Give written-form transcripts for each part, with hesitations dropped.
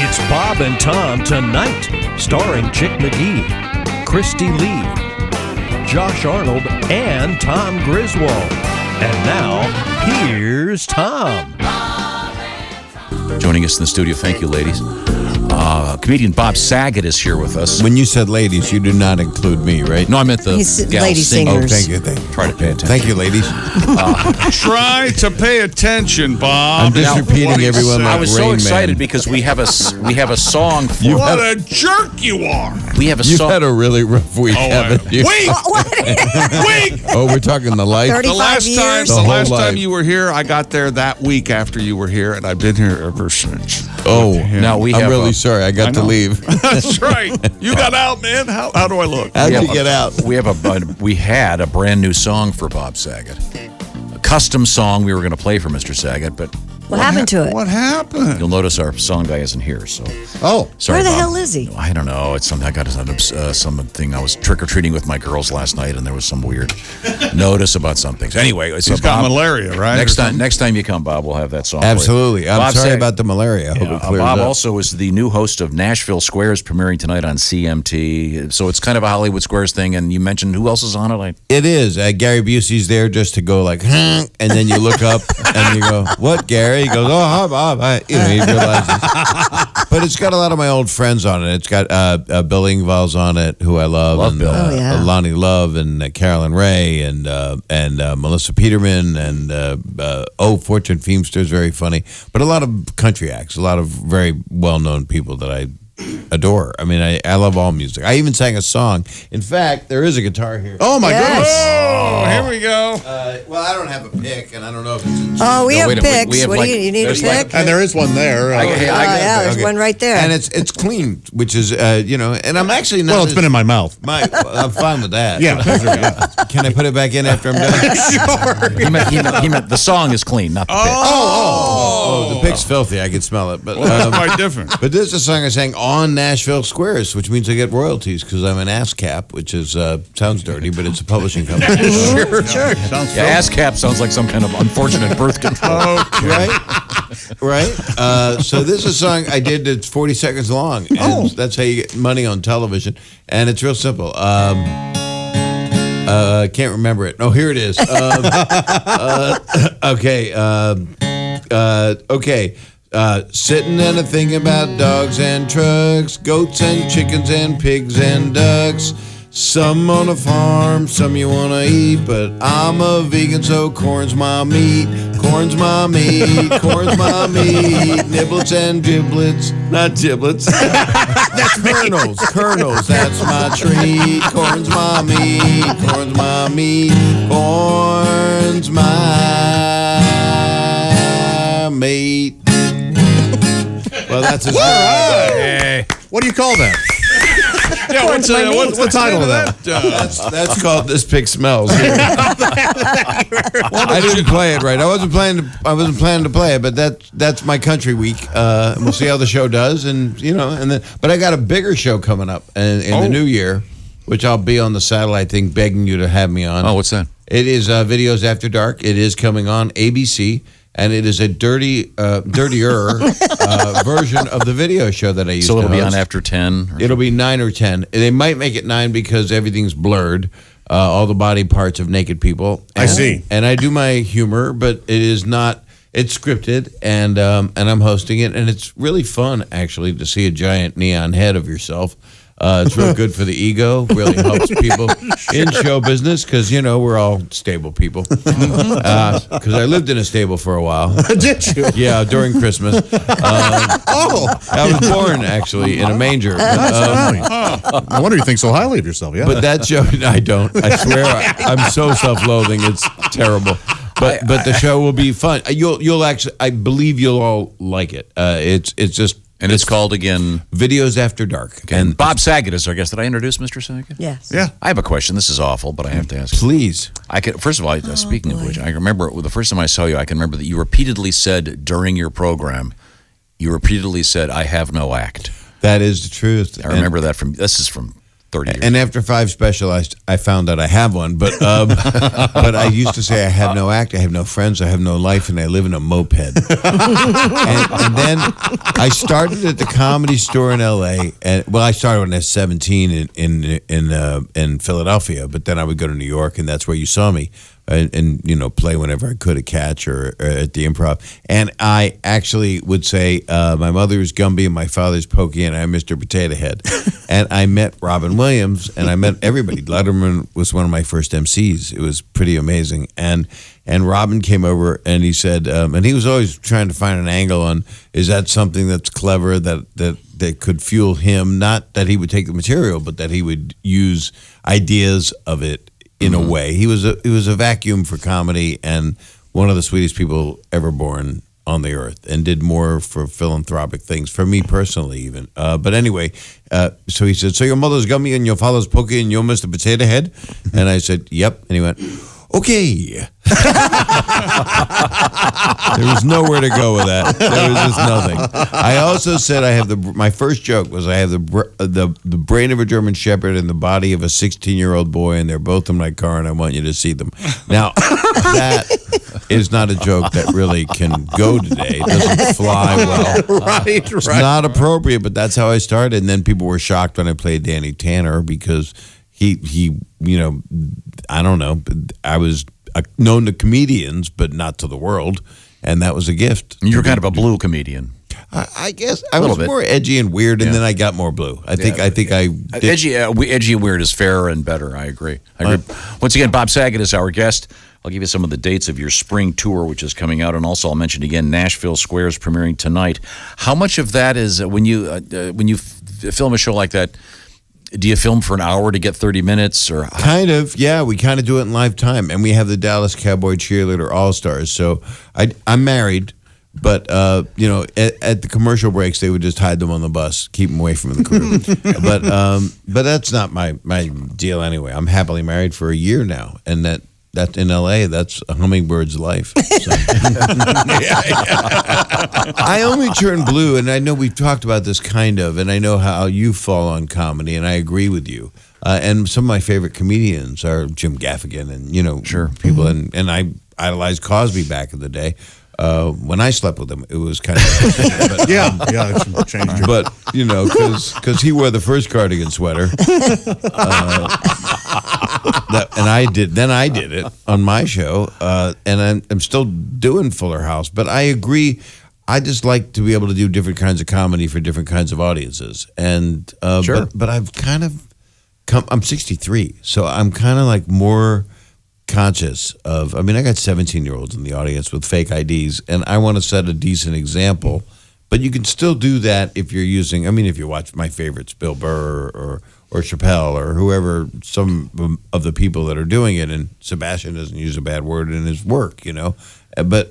It's Bob and Tom Tonight, starring Chick McGee, Christy Lee, Josh Arnold, and Tom Griswold. And now, here's Tom. Joining us in the studio, thank you, ladies. Comedian Bob Saget is here with us. When you said ladies, you do not include me, right? No, I meant the gal lady singing. singers. Oh, thank you. Try to pay attention. Thank you, ladies. Try to pay attention, Bob. I'm just repeating everyone like I was so Rain excited Man. because we have a song for. What a jerk you are! We have a You've song. had a really rough week, haven't you? Week! Oh, we're talking the life. 30 The last 35 time, years? The the whole last time life. you were here, I got there that week after you were here, and I've been here ever since. Oh, Now we I'm have really a- sorry. I got to know. leave. That's right. You got out, man. How do I look? How'd we you have get out? We had a brand new song for Bob Saget, a custom song we were going to play for Mr. Saget, but What happened to it? What happened? you'll notice our song guy isn't here. So, Oh, sorry. Where the Bob. hell is he? I don't know. It's something I got something. I was trick or treating with my girls last night, and there was some weird notice about something. So anyway, so He's got Bob, malaria, right? Next time you come, Bob, we'll have that song. for you. absolutely. I'm Bob sorry Saget- about the malaria. I hope it clears Bob up. also is the new host of Nashville Squares, premiering tonight on CMT. So it's kind of a Hollywood Squares thing. And you mentioned who else is on it? It is. Gary Busey's there just to go like, and then you look up and you go, "What, Gary?" He goes, "Oh, hi, Bob." He realizes. But it's got a lot of my old friends on it. It's got Bill Engvall's on it, who I love, Love and Bill. Oh, yeah. Lonnie Love, and Carolyn Ray, and Melissa Peterman, and Fortune Feimster's very funny. But a lot of country acts, a lot of very well-known people that I adore. I mean, I love all music. I even sang a song. In fact, there is a guitar here. Oh, my Yes. goodness. Oh, here we go. Well, I don't have a pick, and I don't know if it's in Oh, we No, have wait a minute. picks. We have what like- do you need a there's pick? like- And there is one there. yeah, there's Okay. one right there. And it's clean, which is and I'm actually not. well, it's been in my mouth. I'm fine with that. Yeah. Can I put it back in after I'm done? He meant the song is clean, not the pitch. Oh, the pick's filthy. I can smell it. But Well, that's quite different. but this is a song I sang on Nashville Squares, which means I get royalties because I'm an ASCAP, which is sounds dirty, but it's a publishing company. Sure. Sounds Yeah, ASCAP sounds like some kind of unfortunate birth control. Right? So this is a song I did that's 40 seconds long. And that's how you get money on television. And it's real simple. Can't remember it. Oh, here it is. Okay. Sitting and thinking about dogs and trucks, goats and chickens and pigs and ducks. Some on a farm, some you want to eat, but I'm a vegan, so corn's my meat. Corn's my meat, corn's my meat. Niblets and giblets, not giblets. That's kernels, that's my treat. Corn's my meat, corn's my meat. Corn's my meat. Well, that's his Hey. What do you call that? Yeah, what's the title of that? That's called This Pig Smells. I didn't play it right. I wasn't planning to play it, but that's my country week. And we'll see how the show does, and then. But I got a bigger show coming up in the new year, which I'll be on the satellite thing, begging you to have me on. Oh, what's that? It is Videos After Dark. It is coming on ABC. And it is a dirtier version of the video show that I used to So it'll be on host. after 10? It'll be 9 or 10. They might make it 9 because everything's blurred, all the body parts of naked people. I see. And I do my humor, but it is not. It's scripted, and I'm hosting it, and it's really fun actually to see a giant neon head of yourself. It's real good for the ego. Really helps people in show business because we're all stable people. Because I lived in a stable for a while. Did you? Yeah, during Christmas. I was born actually in a manger. But, No wonder you think so highly of yourself. Yeah. but that show, I don't. I swear, I'm so self-loathing. It's terrible. But the show will be fun. You'll actually, I believe you'll all like it. It's just. And it's called again. Videos After Dark. And Bob Saget is our guest. Did I introduce Mr. Saget? Yes. Yeah. I have a question. This is awful, but I have to ask. Please. First of all, speaking of which, I remember the first time I saw you, I can remember that you repeatedly said during your program, I have no act. That is the truth. I remember that this is from 30 years. And after 5 special, I found out I have one. But but I used to say I have no act, I have no friends, I have no life, and I live in a moped. and then I started at the Comedy Store in L.A. And I started when I was 17 in Philadelphia. But then I would go to New York, and that's where you saw me. And play whenever I could at Catch or at the Improv. And I actually would say my mother's Gumby and my father's Pokey, and I'm Mr. Potato Head. And I met Robin Williams, and I met everybody. Letterman was one of my first MCs. It was pretty amazing. And Robin came over, and he said, and he was always trying to find an angle on, is that something that's clever that could fuel him? Not that he would take the material, but that he would use ideas of it in a way. He was a vacuum for comedy and one of the sweetest people ever born on the earth, and did more for philanthropic things, for me personally even. But anyway, so he said, so your mother's Gummy and your father's Pokey and you're Mr. Potato Head? And I said, yep. And he went, okay. There was nowhere to go with that. There was just nothing. I also said my first joke was I have the brain of a German Shepherd and the body of a 16-year-old boy, and they're both in my car, and I want you to see them. Now, that is not a joke that really can go today. It doesn't fly well. It's not appropriate, but that's how I started. And then people were shocked when I played Danny Tanner because he I don't know, I was known to comedians, but not to the world, and that was a gift. You're kind of a blue comedian. I guess I was more edgy and weird, and then I got more blue. I think I did. Edgy and weird is fairer and better. I agree. Once again, Bob Saget is our guest. I'll give you some of the dates of your spring tour, which is coming out, and also I'll mention again Nashville Squares premiering tonight. How much of that is when you film a show like that? Do you film for an hour to get 30 minutes? Or kind of, yeah. We kind of do it in live time, and we have the Dallas Cowboy Cheerleader All-Stars. So I'm married, but at the commercial breaks, they would just hide them on the bus, keep them away from the crew. But that's not my deal anyway. I'm happily married for a year now, and that in LA, that's a hummingbird's life. So. I only turn blue, and I know we've talked about this kind of, and I know how you fall on comedy, and I agree with you. And some of my favorite comedians are Jim Gaffigan and, people, and I idolized Cosby back in the day. When I slept with him, it was kind of but, it changed. But because he wore the first cardigan sweater, and I did it on my show, and I'm still doing Fuller House. But I agree. I just like to be able to do different kinds of comedy for different kinds of audiences, and but I've kind of I'm 63, so I'm kind of like more conscious of, I got 17-year-olds in the audience with fake IDs, and I want to set a decent example, but you can still do that if you're using, if you watch my favorites, Bill Burr or Chappelle or whoever, some of the people that are doing it, and Sebastian doesn't use a bad word in his work, but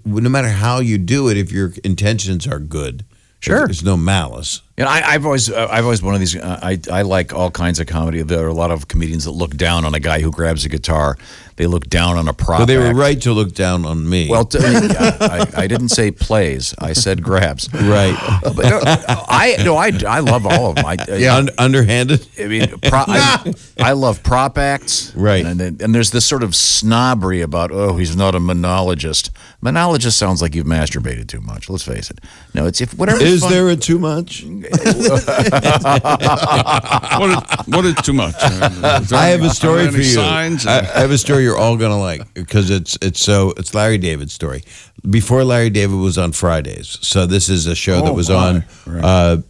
no matter how you do it, if your intentions are good, there's no malice. I've always one of these. I like all kinds of comedy. There are a lot of comedians that look down on a guy who grabs a guitar. They look down on a prop. But they were act. right to look down on me. Well, I didn't say plays. I said grabs. Right. But I love all of them. Underhanded. I love prop acts. Right. And there's this sort of snobbery about, he's not a monologist. Monologist sounds like you've masturbated too much. Let's face it. No, it's if whatever. Is there a too much? What is too much? I have a story for you. Signs? I have a story you're all gonna like because it's Larry David's story. Before Larry David was on Fridays, so this is a show that was on. Right.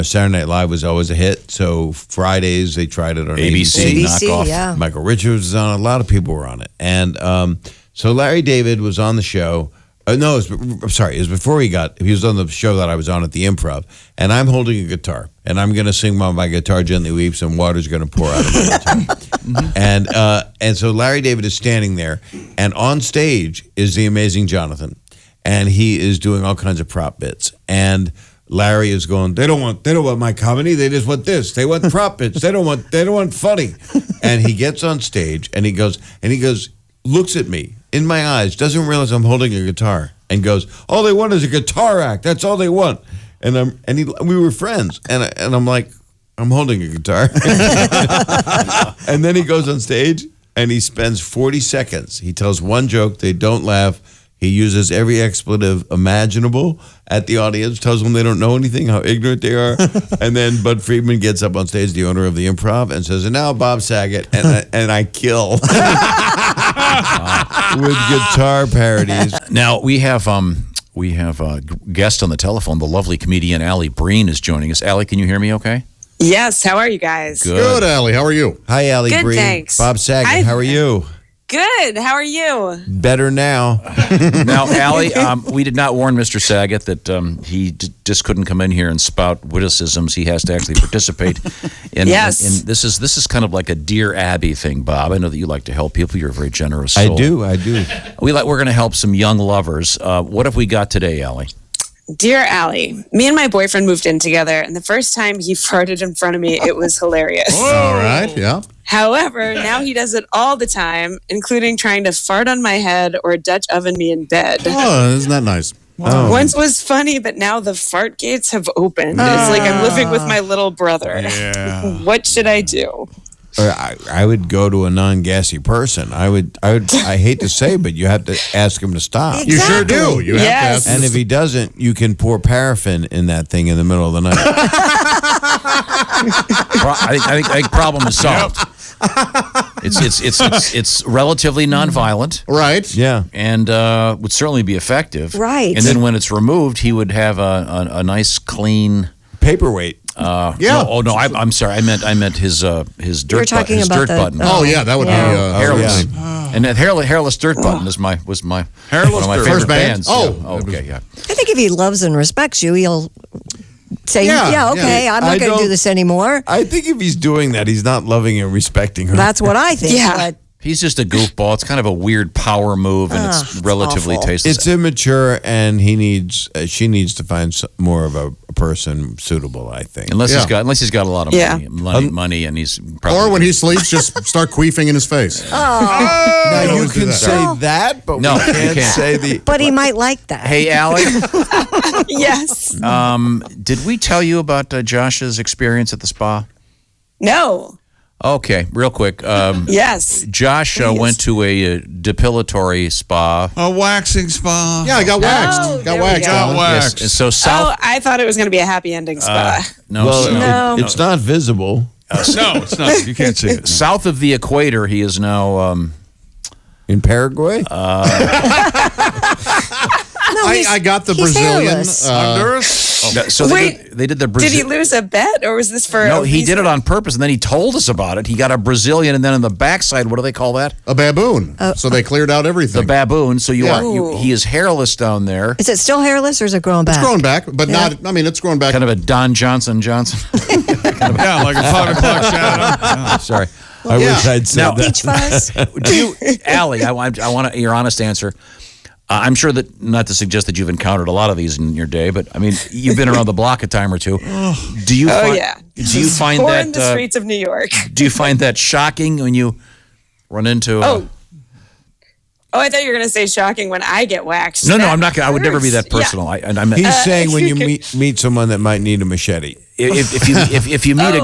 Saturday Night Live was always a hit. So Fridays they tried it on ABC knockoff. Yeah. Michael Richards was on it. A lot of people were on it, and so Larry David was on the show. It was before he was on the show that I was on at the Improv, and I'm holding a guitar, and I'm going to sing while my guitar gently weeps, and water's going to pour out of my guitar. And so Larry David is standing there, and on stage is the amazing Jonathan, and he is doing all kinds of prop bits, and Larry is going, they don't want my comedy, they just want this, they want prop bits, they don't want funny, and he gets on stage, and he goes, looks at me in my eyes, doesn't realize I'm holding a guitar, and goes, all they want is a guitar act. That's all they want. And we were friends, and I'm like, I'm holding a guitar. And then he goes on stage and he spends 40 seconds. He tells one joke. They don't laugh. He uses every expletive imaginable at the audience, tells them they don't know anything, how ignorant they are. And then Bud Friedman gets up on stage, the owner of the Improv, and says, and now Bob Saget. And I kill with guitar parodies. Now, we have a guest on the telephone. The lovely comedian Alli Breen is joining us. Alli, can you hear me okay? Yes, how are you guys? Good, Alli. How are you? Hi, Alli Good, Breen. thanks. Bob Saget, Hi. how are you? Good, how are you? Better now. Now, Alli, we did not warn Mr. Saget that he just couldn't come in here and spout witticisms. He has to actually participate. Yes. And this is kind of like a Dear Abby thing, Bob. I know that you like to help people. You're a very generous soul. I do. We're going to help some young lovers. What have we got today, Alli? Dear Allie, me and my boyfriend moved in together, and the first time he farted in front of me, it was hilarious. All right, yeah. However, now he does it all the time, including trying to fart on my head or Dutch oven me in bed. Oh, isn't that nice? Once was funny, but now the fart gates have opened. It's like I'm living with my little brother. Yeah. What should I do? I would go to a non-gassy person. I hate to say, but you have to ask him to stop. You sure do. You have to Yes. ask And if he doesn't, you can pour paraffin in that thing in the middle of the night. I think problem is solved. It's relatively nonviolent. Right. Yeah. And would certainly be effective. Right. And then when it's removed, he would have a nice clean. Paperweight. Yeah. No, I'm sorry. I meant his dirt You're talking his about dirt the- button. Oh, yeah, that would Yeah. be hairless. yeah. And that hairless dirt button was my Hairless one of my dirt. favorite First band? bands. Oh. Yeah. Okay, yeah. I think if he loves and respects you, he'll say, Yeah, yeah, okay, yeah. I'm I not going to do don't- this anymore. I think if he's doing that, he's not loving and respecting her. That's what I think. Yeah. But He's just a goofball. It's kind of a weird power move, and it's it's relatively awful. tasteless. It's immature, and she needs to find more of a person suitable, I think. Unless Yeah. he's got a lot of Yeah. money, and he's probably Or when he sleeps, just start queefing in his face. Now, you always do can that. say that, but No, we you can't can't. say the... but he might like that. Hey, Alli, Yes. did we tell you about Josh's experience at the spa? No. Okay, real quick. Yes. Josh went to a depilatory spa. A waxing spa. Yeah, I got waxed. Oh, got there we waxed, go. Alan. Waxed. And so Oh, South. I thought it was going to be a happy ending spa. No, Well, so- No. it's not visible No, it's not. You can't see it. south of the equator, he is now. in Paraguay. No, I got the he's Brazilian. hairless. Honduras? So Wait, they did the Did Brazil. he lose a bet, or was this for? No, a he did it reason? on purpose, and then he told us about it. He got a Brazilian, and then on the backside, what do they call that? A baboon. So they cleared out The everything. baboon. So Yeah. he is hairless down there. Is it still hairless or is it growing back? It's grown back, but Yeah. not, I mean, it's grown back. Kind of a Don Johnson. Yeah, like a 5 o'clock shadow. Sorry. I wish I'd said Now- that. Peach fuzz. Do you, Alli, I want your honest answer. I'm sure that, not to suggest that you've encountered a lot of these in your day, but I mean, you've been around the block a time or two. Do you? Oh find, yeah. Do you find Or that? in the streets of New York? Do you find that shocking when you run into? Oh, I thought you were going to say shocking when I get waxed. No, That I'm not gonna. I would never be that hurts. Yeah. personal. I mean, He's saying when you meet someone that might need a machete. if you meet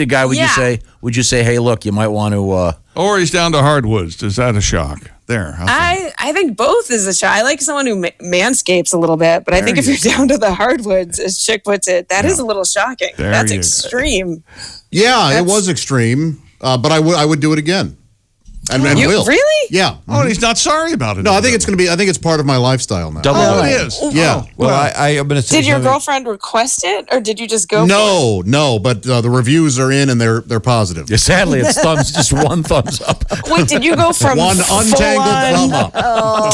a guy, would Yeah. you say, hey, look, you might want to? Or he's down to hardwoods. Is that a shock? There. how's that? I think both is a shot. I like someone who manscapes a little bit, but I think if you're down to the hardwoods, as Chick puts it, that is a little shocking. There That's you go. extreme. Yeah, it That's- was extreme, but I would do it again. And You will. really? Yeah. Oh, and he's not sorry about it. No, I think it's going to be, I think it's part of my lifestyle now. Double Oh, it. it is. Yeah. Well, I'm going to say Did your something. girlfriend request it, or did you just go? No, but the reviews are in and they're positive. Yeah, sadly, it's just one thumbs up. For it? Wait, did you go from One untangled full-on- thumb up.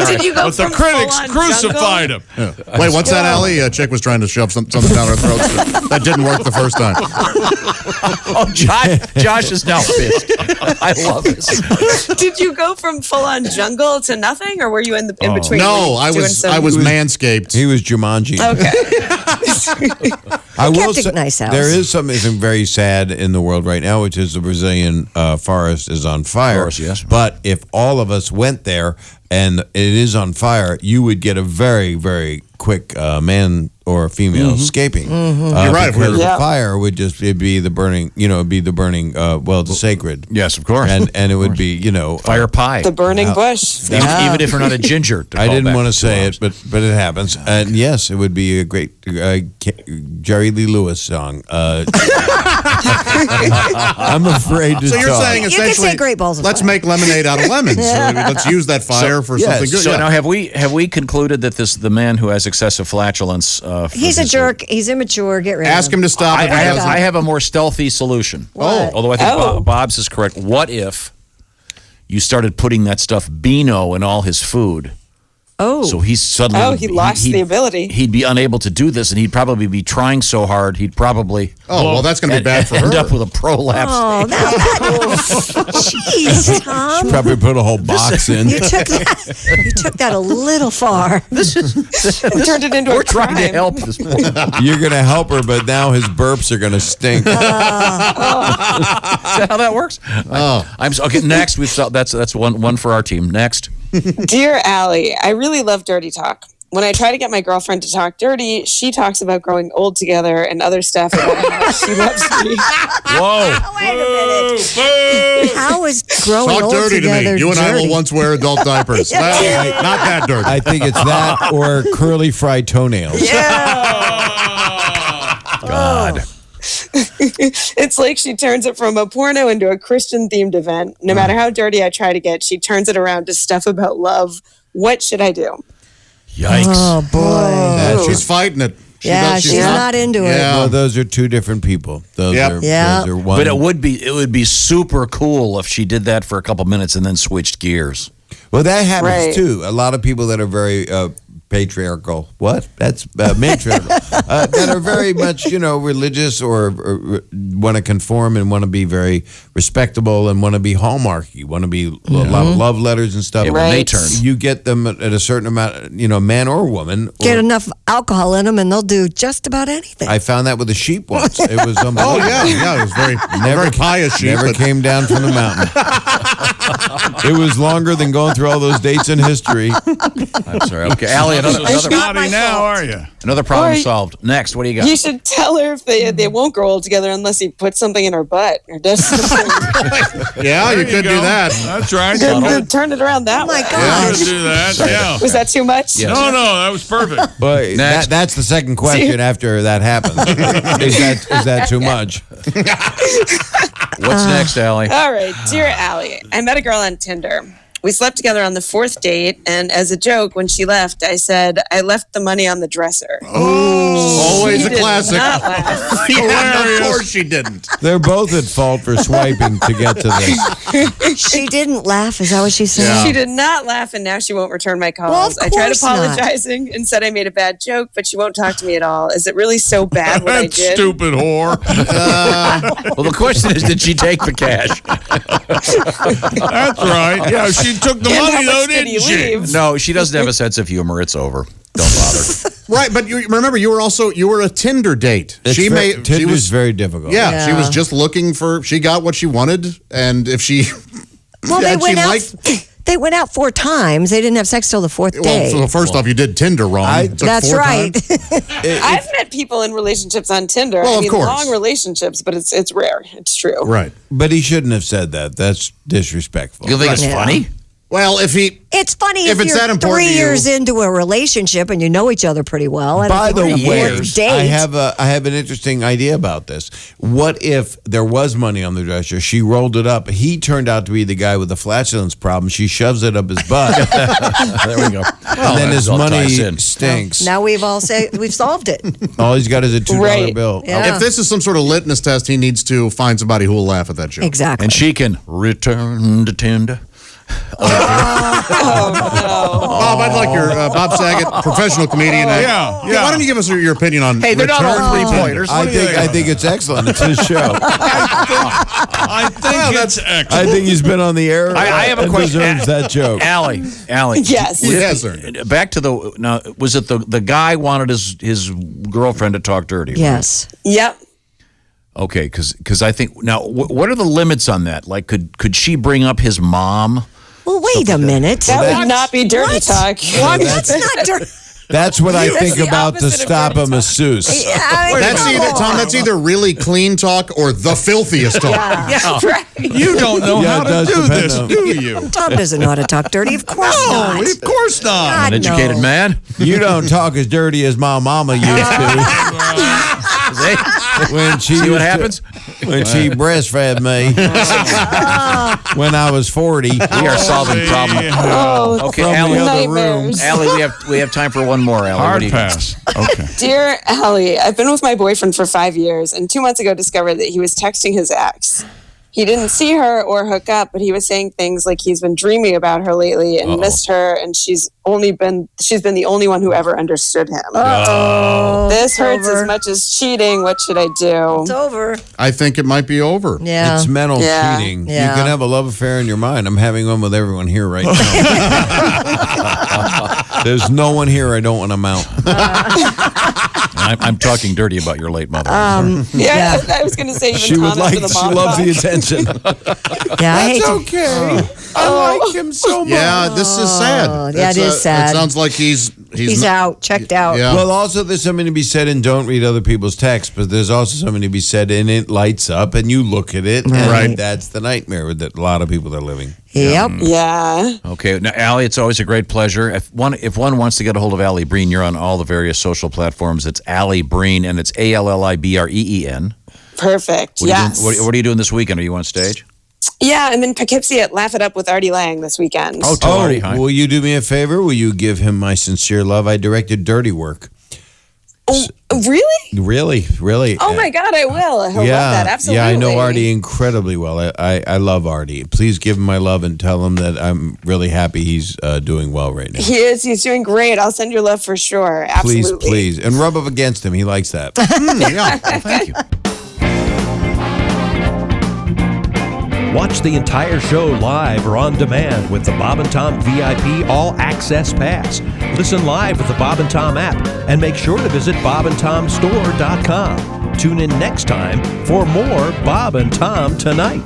Did you go But the from critics full-on crucified jungle? him. Wait, what's that, Allie? A chick was trying to shove something down her throat. That didn't work the first time. Oh, Josh is now pissed. I love this. Did you go from full on jungle to nothing, or were you in between? No, Were you I doing was some- manscaped. He was Jumanji. Okay. I will kept a say nice house. there is something very sad in the world right now, which is the Brazilian forest is on fire. Forest, yes. But if all of us went there and it is on fire, you would get a very, very quick man or female escaping. You're right. Because Yeah. the fire would just it'd be the burning. It'd be the burning. Well, it's sacred. Yes, of course. And it would be Fire pie. The burning bush. Even if you're not a ginger. I didn't want to say it, but it happens. And yes, it would be a great Jerry Lee Lewis song. I'm afraid to So you're talk. saying You could say essentially, great balls of let's fire. make lemonade out of lemons. Let's use that fire for yes. something good. So Yeah. now have we concluded that the man who has excessive flatulence? He's a jerk. He's immature. Get rid Ask of him to stop. I if he have doesn't. I have a more stealthy solution. What? Although I think Oh. Bob's is correct. What if you started putting that stuff Beano in all his food? Oh. So he's suddenly He lost the ability. He'd be unable to do this, and he'd probably be trying so hard. He'd probably well, that's going to be bad for her. end up with a prolapse. Oh, jeez, Tom. Probably put a whole box in. You took that a little far. Turned it into We're a trying to crime. help this poor. You're going to help her, but now his burps are going to stink. Is that how that works? Okay. Next, that's one for our team. Next. Dear Allie, I really love dirty talk. When I try to get my girlfriend to talk dirty, she talks about growing old together and other stuff about how much she loves me. Whoa. Wait a minute. How is growing Talk old dirty to together me. You and I will dirty? once wear adult diapers. Not that dirty. I think it's that or curly fried toenails. God. It's like she turns it from a porno into a Christian themed event. No matter how dirty I try to get, she turns it around to stuff about love. What should I do? Yikes. Oh boy. She's fighting it. She's not into it. Yeah. Well, those are two different people. Those Yep. are Yeah. those are one. But it would be super cool if she did that for a couple minutes and then switched gears. Well, that happens Right. too. A lot of people that are very patriarchal. What? That's matriarchal. That are very much, religious or want to conform and want to be very respectable and want to be hallmarky, want to be a lot of love letters and stuff. Yeah, when they Right. turn. You get them at a certain amount, man or woman. Get or- enough alcohol in them, and they'll do just about anything. I found that with a sheep once. It was Oh, unbelievable. yeah. It was very pious sheep. Never but- came down from the mountain. It was longer than going through all those dates in history. I'm sorry. Okay, Allie, It's not my now, fault. are you? another problem Or- solved. Next, what do you got? You should tell her if they won't grow old together unless he puts something in her butt or does something. Yeah, you could do that. That's right. Turn it around that way. my gosh. Do that. Yeah. Was that too much? Yes. No, that was perfect. But Next. that's the second question after that happens. Is that too much? What's next, Allie? All right, dear Allie, I met a girl on Tinder. We slept together on the fourth date, and as a joke, when she left, I said, I left the money on the dresser. Always She a did classic. not laugh. Yeah, of course she didn't. They're both at fault for swiping to get to this. She didn't laugh. Is that what she said? Yeah. She did not laugh, and now she won't return my calls. Well, of I tried course not. apologizing and said I made a bad joke, but she won't talk to me at all. Is it really so bad what I That did? stupid whore. Well, the question is, did she take the cash? That's right. Yeah, she took the And how money, though, much did didn't he she? leave? No, she doesn't have a sense of humor. It's over. Don't bother. Right, but you remember you were a Tinder date. She Tinder's was very difficult. yeah, she Yeah. was just looking for. She got what she wanted, and if she Well, and she they went out 4 times. They didn't have sex till the 4th well, day. so first off, you did Tinder wrong. It took That's 4 right. times. I've met people in relationships on Tinder. Well, I of mean, course. long relationships, but it's rare. It's true. Right. But he shouldn't have said that. That's disrespectful. You think it's Yeah. funny? Well, if he It's funny If if, it's you're that important 3 to you- years into a relationship and you know each other pretty well. And By if the you're way, on a date, I have an interesting idea about this. What if there was money on the dresser? She rolled it up. He turned out to be the guy with the flatulence problem. She shoves it up his butt, There we go. and then his all ties money in. stinks. now we've solved it. All he's got is a $2 Right. bill. Yeah. if this is some sort of litmus test, he needs to find somebody who will laugh at that joke. Exactly. And she can return to Tinder. Bob, I'd like your Bob Saget, professional comedian. Yeah, yeah. Why don't you give us your opinion on? Hey, they're not all return to three-pointers. Tinder? I think it's excellent. It's his show. I think it's excellent. I think he's been on the air. I have a and question. Deserves that joke. Allie. Yes. Yes, sir. Back to now, was it the guy wanted his girlfriend to talk dirty? right? Yes. Yep. Okay, because I think now, what are the limits on that? Like, could she bring up his mom? Well, wait a minute. That would not be dirty talk. What? That's not dirty. That's what I think the about to opposite of stop dirty a talk. masseuse. That's either, Tom, that's either really clean talk or the filthiest talk. Right. You don't know Yeah, how it to does do depend this, on- do you? Tom doesn't know how to talk dirty. Of course not. No, of course not. God, An educated no. man. You don't talk as dirty as my mama used to when she See what used to- happens? when she breastfed me when I was 40. We are solving problems. Oh, Okay, From the Allie. other room. nightmares. Allie, we have time for one more. Allie, what Hard do you- pass. Okay. Dear Allie, I've been with my boyfriend for 5 years and 2 months ago discovered that he was texting his ex. He didn't see her or hook up, but he was saying things like he's been dreaming about her lately and missed her, and she's been the only one who ever understood him. Oh, This hurts over. as much as cheating. What should I do? It's over. I think it might be over. Yeah. It's mental Yeah. cheating. Yeah. You can have a love affair in your mind. I'm having one with everyone here right now. There's no one here I don't want to mount. I'm talking dirty about your late mother. Yeah, I was going to say even She would Tom like. after the She mom loves the box. attention. Yeah, I hate to. Okay. I like him so much. Yeah, this is sad. yeah, it is sad. It sounds like he's He's out, checked out. Yeah. Well, also there's something to be said in don't read other people's texts, but there's also something to be said in it lights up and you look at it, and Right. that's the nightmare that a lot of people are living. Yep. Yeah. Okay, now, Allie, it's always a great pleasure. If one wants to get a hold of Alli Breen, you're on all the various social platforms. It's Alli Breen, and it's ALLIBREEN. Perfect. What Yes. What are you doing this weekend? Are you on stage? Yeah, I'm in Poughkeepsie at Laugh It Up with Artie Lang this weekend. Oh, tell Artie, hi. will you do me a favor? Will you give him my sincere love? I directed Dirty Work. Oh, really? Really. Oh my God, I will. He'll love that. Absolutely. Yeah, I know Artie incredibly well. I love Artie. Please give him my love and tell him that I'm really happy he's doing well right now. He is. He's doing great. I'll send your love for sure. Absolutely. Please. And rub up against him. He likes that. yeah. Thank you. Watch the entire show live or on demand with the Bob and Tom VIP All Access Pass. Listen live with the Bob and Tom app and make sure to visit bobandtomstore.com. Tune in next time for more Bob and Tom Tonight.